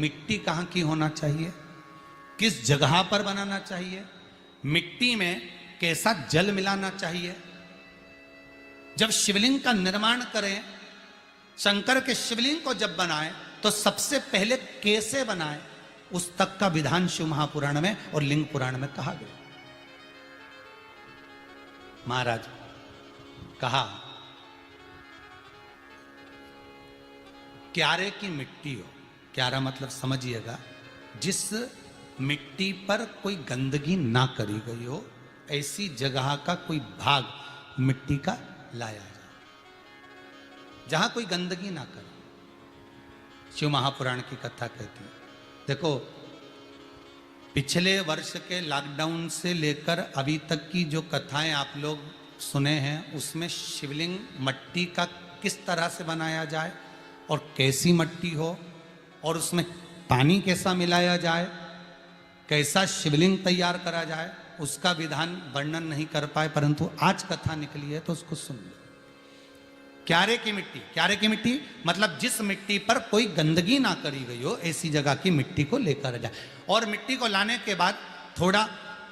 मिट्टी कहाँ की होना चाहिए, किस जगह पर बनाना चाहिए, मिट्टी में कैसा जल मिलाना चाहिए। जब शिवलिंग का निर्माण करें, शंकर के शिवलिंग को जब बनाए तो सबसे पहले कैसे बनाए, उस तक का विधान शिव महापुराण में और लिंग पुराण में कहा गया। महाराज कहा, क्यारे की मिट्टी हो, क्यारा मतलब समझिएगा जिस मिट्टी पर कोई गंदगी ना करी गई हो, ऐसी जगह का कोई भाग मिट्टी का लाया जाए जहां कोई गंदगी ना करे। शिव महापुराण की कथा कहती है। देखो, पिछले वर्ष के लॉकडाउन से लेकर अभी तक की जो कथाएं आप लोग सुने हैं, उसमें शिवलिंग मट्टी का किस तरह से बनाया जाए और कैसी मट्टी हो और उसमें पानी कैसा मिलाया जाए, कैसा शिवलिंग तैयार करा जाए, उसका विधान वर्णन नहीं कर पाए, परंतु आज कथा निकली है तो उसको सुन लो। क्यारे की मिट्टी, क्यारे की मिट्टी मतलब जिस मिट्टी पर कोई गंदगी ना करी गई हो, ऐसी जगह की मिट्टी को लेकर जाए। और मिट्टी को लाने के बाद थोड़ा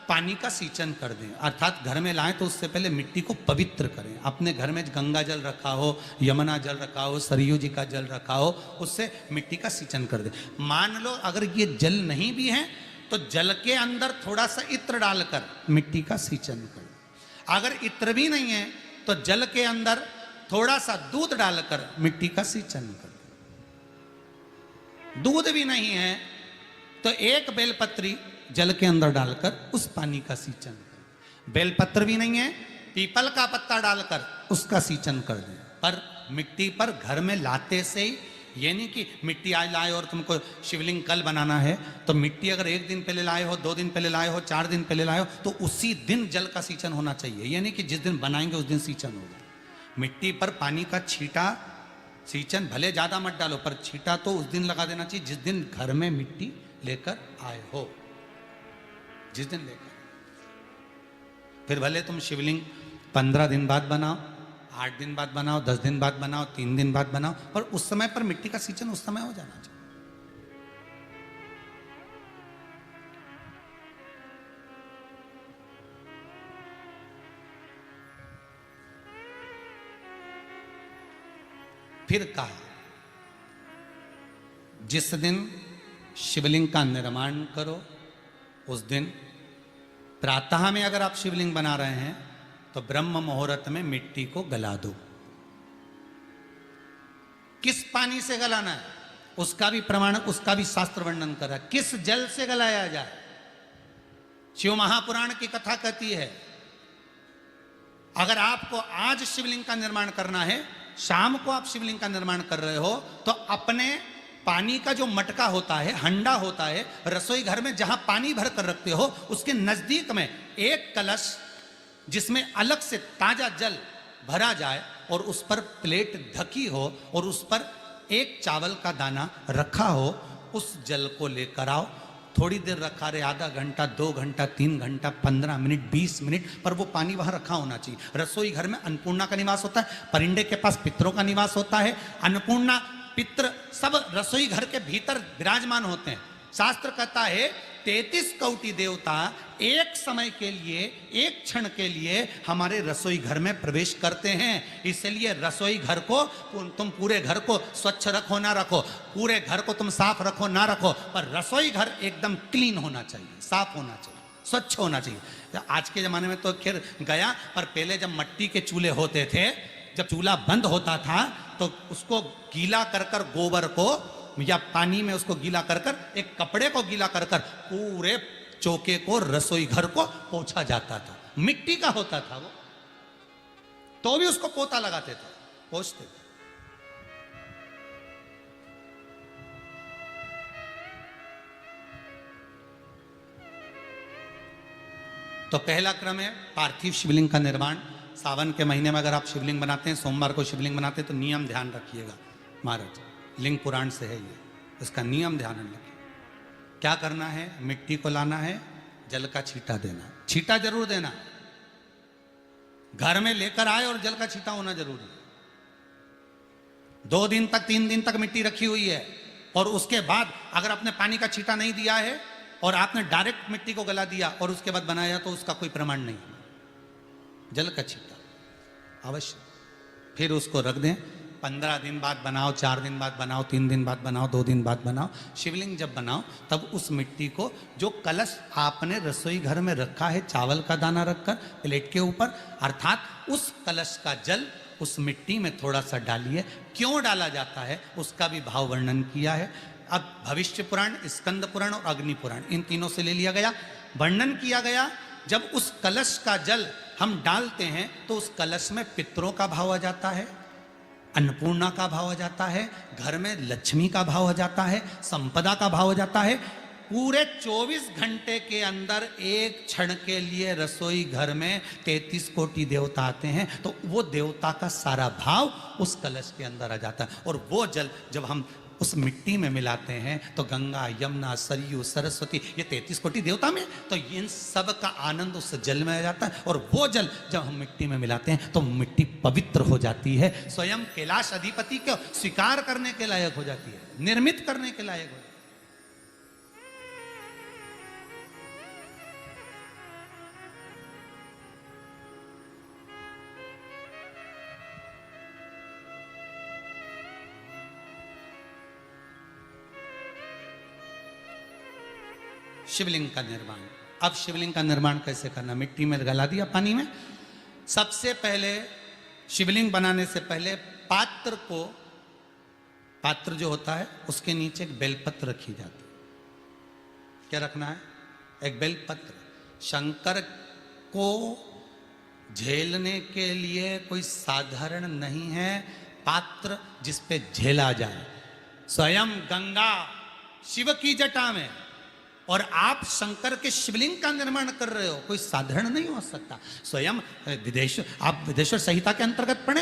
पानी का सींचन कर दें, अर्थात घर में लाएं तो उससे पहले मिट्टी को पवित्र करें। अपने घर में गंगा जल रखा हो, यमुना जल रखा हो, सरयू जी का जल रखा हो, उससे मिट्टी का सींचन कर दें। मान लो अगर ये जल नहीं भी है तो जल के अंदर थोड़ा सा इत्र डालकर मिट्टी का सींचन करें। अगर इत्र भी नहीं है तो जल के अंदर थोड़ा सा दूध डालकर मिट्टी का सींचन करें। दूध भी नहीं है तो एक बेलपत्री जल के अंदर डालकर उस पानी का सींचन करें। बेलपत्र भी नहीं है, पीपल का पत्ता डालकर उसका सींचन कर दें। पर मिट्टी पर घर में लाते से ही, ये नहीं कि मिट्टी आज लाए और तुमको शिवलिंग कल बनाना है, तो मिट्टी अगर 1 दिन पहले लाए हो, 2 दिन पहले लाए हो, 4 दिन पहले लाए हो, तो उसी दिन जल का सींचन होना चाहिए। ये नहीं कि जिस दिन बनाएंगे उस दिन सींचन होगा। मिट्टी पर पानी का छींटा, सींचन भले ज़्यादा मत डालो, पर छींटा तो उस दिन लगा देना चाहिए जिस दिन घर में मिट्टी लेकर आए हो, जिस दिन लेकर। फिर भले तुम शिवलिंग 15 दिन बाद बनाओ, 8 दिन बाद बनाओ, 10 दिन बाद बनाओ, 3 दिन बाद बनाओ, पर उस समय पर मिट्टी का सींचन उस समय हो जाना चाहिए। फिर कहा, जिस दिन शिवलिंग का निर्माण करो उस दिन प्रातः में अगर आप शिवलिंग बना रहे हैं तो ब्रह्म मुहूर्त में मिट्टी को गला दो। किस पानी से गलाना है उसका भी प्रमाण, उसका भी शास्त्र वर्णन कर रहा है। किस जल से गलाया जाए, शिव महापुराण की कथा कहती है अगर आपको आज शिवलिंग का निर्माण करना है, शाम को आप शिवलिंग का निर्माण कर रहे हो, तो अपने पानी का जो मटका होता है, हंडा होता है, रसोई घर में जहां पानी भर कर रखते हो, उसके नजदीक में एक कलश जिसमें अलग से ताजा जल भरा जाए और उस पर प्लेट ढकी हो और उस पर एक चावल का दाना रखा हो, उस जल को लेकर आओ। थोड़ी देर रखा रहे, आधा घंटा, 2 घंटा, 3 घंटा, 15 मिनट, 20 मिनट, पर वो पानी वहां रखा होना चाहिए। रसोई घर में अन्नपूर्णा का निवास होता है, परिंदे के पास पितरों का निवास होता है। अन्नपूर्णा, पित्र सब रसोई घर के भीतर विराजमान होते हैं। शास्त्र कहता है 33 कोटि देवता एक समय के लिए, एक क्षण के लिए हमारे रसोई घर में प्रवेश करते हैं। इसलिए रसोई घर को तुम पूरे घर को स्वच्छ रखो ना रखो, पूरे घर को तुम साफ रखो ना रखो, पर रसोई घर एकदम क्लीन होना चाहिए, साफ होना चाहिए, स्वच्छ होना चाहिए। आज के जमाने में तो खैर गया, पर पहले जब मट्टी के चूल्हे होते थे, जब चूल्हा बंद होता था तो उसको गीला कर कर, गोबर को या पानी में उसको गीला कर कर, एक कपड़े को गीला कर कर पूरे चौके को, रसोई घर को पोंछा जाता था। मिट्टी का होता था वो, तो भी उसको पोता लगाते थे, पोंछते थे। तो पहला क्रम है पार्थिव शिवलिंग का निर्माण। सावन के महीने में अगर आप शिवलिंग बनाते हैं, सोमवार को शिवलिंग बनाते हैं, तो नियम ध्यान रखिएगा महाराज, लिंग पुराण से है ये, इसका नियम ध्यान रखिए। क्या करना है, मिट्टी को लाना है, जल का छींटा देना, छींटा जरूर देना, घर में लेकर आए और जल का छींटा होना जरूरी है। 2 दिन तक, 3 दिन तक मिट्टी रखी हुई है, और उसके बाद अगर आपने पानी का छींटा नहीं दिया है और आपने डायरेक्ट मिट्टी को गला दिया और उसके बाद बनाया तो उसका कोई प्रमाण नहीं। जल का छींटा अवश्य, फिर उसको रख दें। 15 दिन बाद बनाओ, 4 दिन बाद बनाओ, 3 दिन बाद बनाओ, 2 दिन बाद बनाओ। शिवलिंग जब बनाओ तब उस मिट्टी को, जो कलश आपने रसोई घर में रखा है चावल का दाना रखकर प्लेट के ऊपर, अर्थात उस कलश का जल उस मिट्टी में थोड़ा सा डालिए। क्यों डाला जाता है उसका भी भाव वर्णन किया है। अब भविष्य पुराण, स्कंद पुराण और अग्नि पुराण, इन तीनों से ले लिया गया। वर्णन किया गया जब उस कलश का जल हम डालते हैं तो उस कलश में पितरों का भाव आ जाता है, अन्नपूर्णा का भाव आ जाता है, घर में लक्ष्मी का भाव आ जाता है, संपदा का भाव आ जाता है। पूरे 24 घंटे के अंदर एक क्षण के लिए रसोई घर में 33 कोटि देवता आते हैं, तो वो देवता का सारा भाव उस कलश के अंदर आ जाता है। और वो जल जब हम उस मिट्टी में मिलाते हैं तो गंगा, यमुना, सरयू, सरस्वती, ये 33 कोटि देवता में, तो इन सब का आनंद उस जल में आ जाता है। और वो जल जब हम मिट्टी में मिलाते हैं तो मिट्टी पवित्र हो जाती है, स्वयं कैलाश अधिपति को स्वीकार करने के लायक हो जाती है, निर्मित करने के लायक हो जाती है। शिवलिंग का निर्माण। अब शिवलिंग का निर्माण कैसे करना? मिट्टी में गला दिया पानी में। सबसे पहले शिवलिंग बनाने से पहले पात्र जो होता है उसके नीचे एक बेलपत्र रखी जाती है। क्या रखना है? एक बेलपत्र। शंकर को झेलने के लिए कोई साधारण नहीं है पात्र जिस पे झेला जाए। स्वयं गंगा शिव की जटा में, और आप शंकर के शिवलिंग का निर्माण कर रहे हो, कोई साधारण नहीं हो सकता। स्वयं आप विदेश्वर संहिता के अंतर्गत पढ़े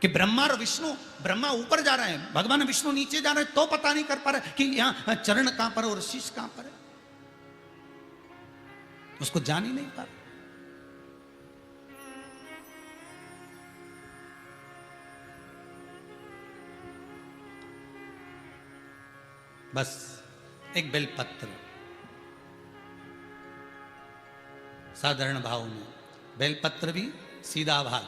कि ब्रह्मा और विष्णु, ब्रह्मा ऊपर जा रहे हैं, भगवान विष्णु नीचे जा रहे हैं, तो पता नहीं कर पा रहे कि यहां चरण कहां पर और शीश कहां पर है, उसको जान ही नहीं पा रहे। बस एक बेलपत्र, साधारण भाव में बेलपत्र भी सीधा भाग,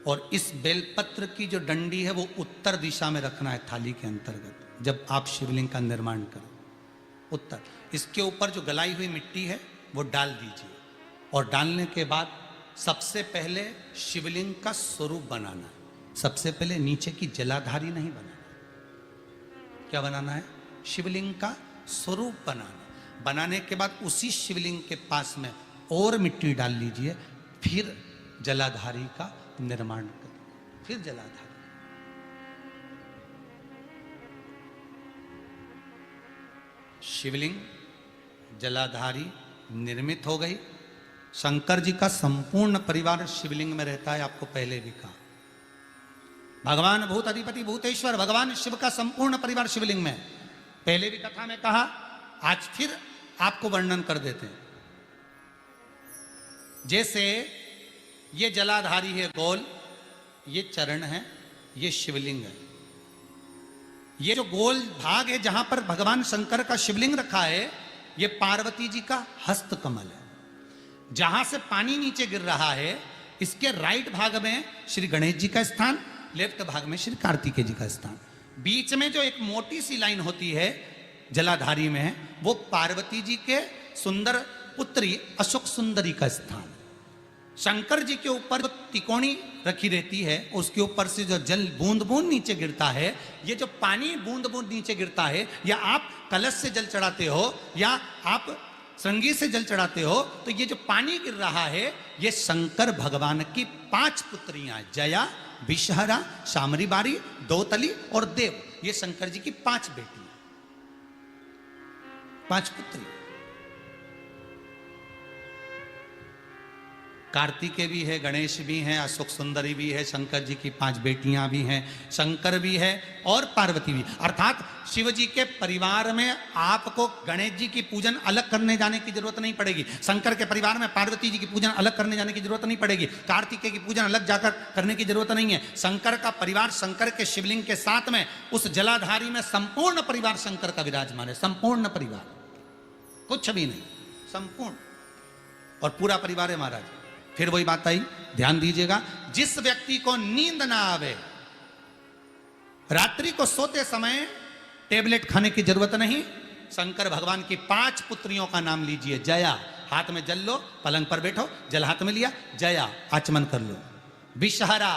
और इस बेलपत्र की जो डंडी है वो उत्तर दिशा में रखना है थाली के अंतर्गत। जब आप शिवलिंग का निर्माण करें उत्तर, इसके ऊपर जो गलाई हुई मिट्टी है वो डाल दीजिए, और डालने के बाद सबसे पहले शिवलिंग का स्वरूप बनाना है। सबसे पहले नीचे की जलाधारी नहीं बनाना। क्या बनाना है? शिवलिंग का स्वरूप बनाना। बनाने के बाद उसी शिवलिंग के पास में और मिट्टी डाल लीजिए, फिर जलाधारी का निर्माण करें। फिर जलाधारी, शिवलिंग जलाधारी निर्मित हो गई। शंकर जी का संपूर्ण परिवार शिवलिंग में रहता है, आपको पहले भी कहा। भगवान भूत अधिपति भूतेश्वर भगवान शिव का संपूर्ण परिवार शिवलिंग में, पहले भी कथा में कहा, आज फिर आपको वर्णन कर देते हैं। जैसे ये जलाधारी है गोल, ये चरण है, ये शिवलिंग है। ये जो गोल भाग है जहां पर भगवान शंकर का शिवलिंग रखा है, ये पार्वती जी का हस्त कमल है। जहां से पानी नीचे गिर रहा है, इसके राइट भाग में श्री गणेश जी का स्थान, लेफ्ट भाग में श्री कार्तिकेय जी का स्थान। बीच में जो एक मोटी सी लाइन होती है जलाधारी में, वो पार्वती जी के सुंदर पुत्री अशोक सुंदरी का स्थान। शंकर जी के ऊपर जो तिकोनी रखी रहती है, उसके ऊपर से जो जल बूंद बूंद नीचे गिरता है, ये जो पानी बूंद बूंद नीचे गिरता है, या आप कलश से जल चढ़ाते हो या आप श्रृंगी से जल चढ़ाते हो, तो ये जो पानी गिर रहा है, ये शंकर भगवान की 5 पुत्रियां, जया, विषहरा, शामरी बारी, दौतली और देव, ये शंकर जी की 5 बेटियां, 5 पुत्री। कार्तिकेय भी है, गणेश भी हैं, अशोक सुंदरी भी है, शंकर जी की 5 बेटियां भी हैं, शंकर भी है और पार्वती भी। अर्थात शिव जी के परिवार में आपको गणेश जी की पूजन अलग करने जाने की जरूरत नहीं पड़ेगी, शंकर के परिवार में पार्वती जी की पूजन अलग करने जाने की जरूरत नहीं पड़ेगी, कार्तिकेय की पूजन अलग जाकर करने की जरूरत नहीं है। शंकर का परिवार शंकर के शिवलिंग के साथ में उस जलाधारी में संपूर्ण परिवार शंकर का विराजमान है, संपूर्ण परिवार, कुछ भी नहीं, संपूर्ण और पूरा परिवार है महाराज। फिर वही बात आई, ध्यान दीजिएगा, जिस व्यक्ति को नींद ना आवे, रात्रि को सोते समय टेबलेट खाने की जरूरत नहीं, शंकर भगवान की 5 पुत्रियों का नाम लीजिए। जया, हाथ में जल लो, पलंग पर बैठो, जल हाथ में लिया, जया आचमन कर लो, विषहरा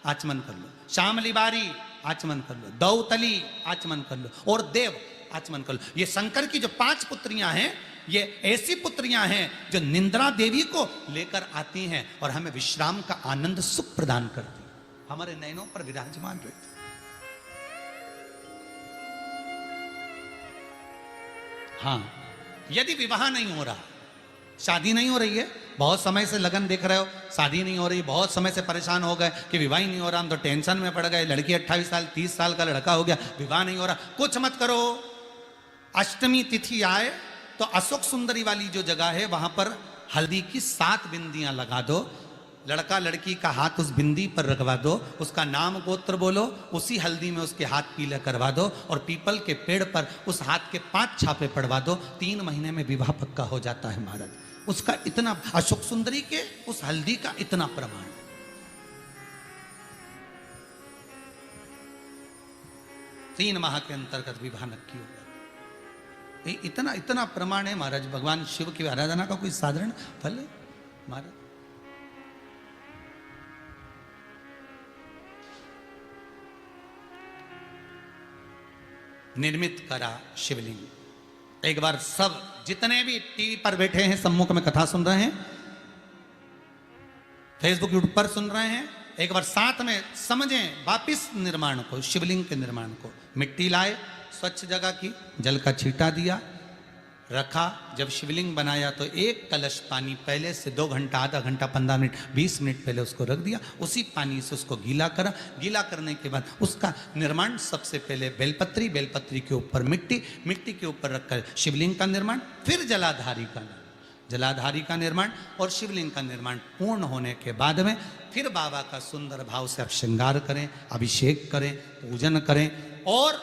आचमन कर लो, श्यामली बारी आचमन कर लो, दौतली आचमन कर लो और देव आचमन कर लो। ये शंकर की जो 5 पुत्रियां हैं, ये ऐसी पुत्रियां हैं जो निंद्रा देवी को लेकर आती हैं और हमें विश्राम का आनंद सुख प्रदान करती, हमारे नयनों पर विराजमान रहती। हाँ, यदि विवाह नहीं हो रहा, शादी नहीं हो रही है, बहुत समय से लगन देख रहे हो, शादी नहीं हो रही, बहुत समय से परेशान हो गए कि विवाह ही नहीं हो रहा, हम तो टेंशन में पड़ गए, लड़की 28 साल 30 साल का लड़का हो गया, विवाह नहीं हो रहा, कुछ मत करो। अष्टमी तिथि आए तो अशोक सुंदरी वाली जो जगह है वहां पर हल्दी की 7 बिंदियां लगा दो, लड़का लड़की का हाथ उस बिंदी पर रखवा दो, उसका नाम गोत्र बोलो, उसी हल्दी में उसके हाथ पीले करवा दो और पीपल के पेड़ पर उस हाथ के 5 छापे पड़वा दो, 3 महीने में विवाह पक्का हो जाता है महाराज। उसका इतना, अशोक सुंदरी के उस हल्दी का इतना प्रमाण, 3 माह के अंतर्गत विवाह नक्की हो गया। इतना इतना प्रमाण है महाराज। भगवान शिव की आराधना का कोई साधारण फल है महाराज। निर्मित करा शिवलिंग। एक बार सब जितने भी टीवी पर बैठे हैं, सम्मुख में कथा सुन रहे हैं, फेसबुक यूट्यूब पर सुन रहे हैं, एक बार साथ में समझें वापिस निर्माण को, शिवलिंग के निर्माण को। मिट्टी लाए, स्वच्छ जगह की, जल का छींटा दिया, रखा। जब शिवलिंग बनाया तो 1 कलश पानी पहले से 2 घंटा, आधा घंटा, 15 मिनट, 20 मिनट पहले उसको रख दिया, उसी पानी से उसको गीला करा। गीला करने के बाद उसका निर्माण सबसे पहले बेलपत्री, बेलपत्री के ऊपर मिट्टी, मिट्टी के ऊपर रखकर शिवलिंग का निर्माण, फिर जलाधारी का निर्माण, जलाधारी का निर्माण और शिवलिंग का निर्माण पूर्ण होने के बाद में फिर बाबा का सुंदर भाव से आप श्रृंगार करें, अभिषेक करें, पूजन करें। और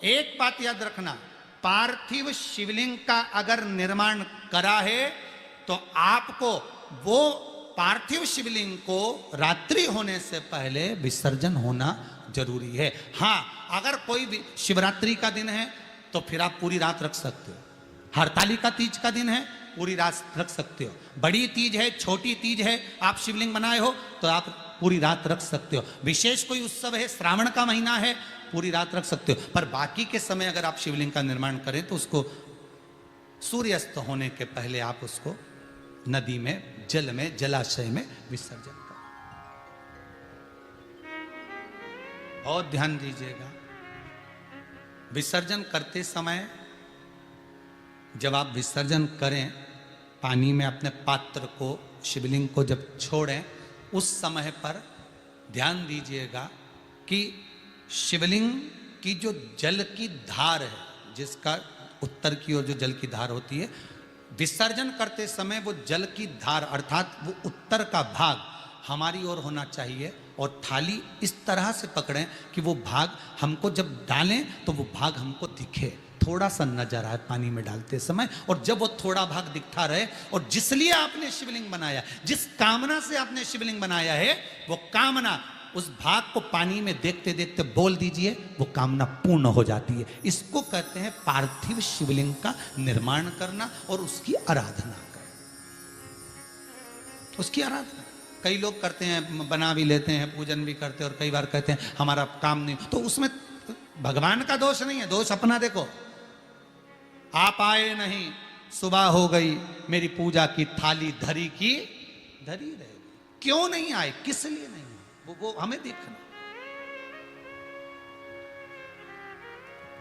एक बात याद रखना, पार्थिव शिवलिंग का अगर निर्माण करा है तो आपको वो पार्थिव शिवलिंग को रात्रि होने से पहले विसर्जन होना जरूरी है। हाँ, अगर कोई भी शिवरात्रि का दिन है तो फिर आप पूरी रात रख सकते हो, हरतालिका तीज का दिन है पूरी रात रख सकते हो, बड़ी तीज है, छोटी तीज है, आप शिवलिंग बनाए हो तो आप पूरी रात रख सकते हो, विशेष कोई उत्सव है, श्रावण का महीना है, पूरी रात रख सकते हो। पर बाकी के समय अगर आप शिवलिंग का निर्माण करें तो उसको सूर्यास्त होने के पहले आप उसको नदी में, जल में, जलाशय में विसर्जन करें। बहुत ध्यान दीजिएगा, विसर्जन करते समय जब आप विसर्जन करें, पानी में अपने पात्र को, शिवलिंग को जब छोड़ें, उस समय पर ध्यान दीजिएगा कि शिवलिंग की जो जल की धार है, जिसका उत्तर की ओर जो जल की धार होती है, विसर्जन करते समय वो जल की धार अर्थात वो उत्तर का भाग हमारी ओर होना चाहिए और थाली इस तरह से पकड़ें कि वो भाग हमको जब डालें तो वो भाग हमको दिखे, थोड़ा सा नजर आए पानी में डालते समय। और जब वो थोड़ा भाग दिखता रहे और जिस लिए आपने शिवलिंग बनाया, जिस कामना से आपने शिवलिंग बनाया है, वो कामना उस भाग को पानी में देखते देखते बोल दीजिए, वो कामना पूर्ण हो जाती है। इसको कहते हैं पार्थिव शिवलिंग का निर्माण करना और उसकी आराधना करना। उसकी आराधना कई लोग करते हैं, बना भी लेते हैं, पूजन भी करते हैं और कई बार कहते हैं हमारा काम नहीं, तो उसमें भगवान का दोष नहीं है, दोष अपना। देखो, आप आए नहीं, सुबह हो गई, मेरी पूजा की थाली धरी की धरी रहे, क्यों नहीं आए, किस लिए नहीं, वो हमें देखना।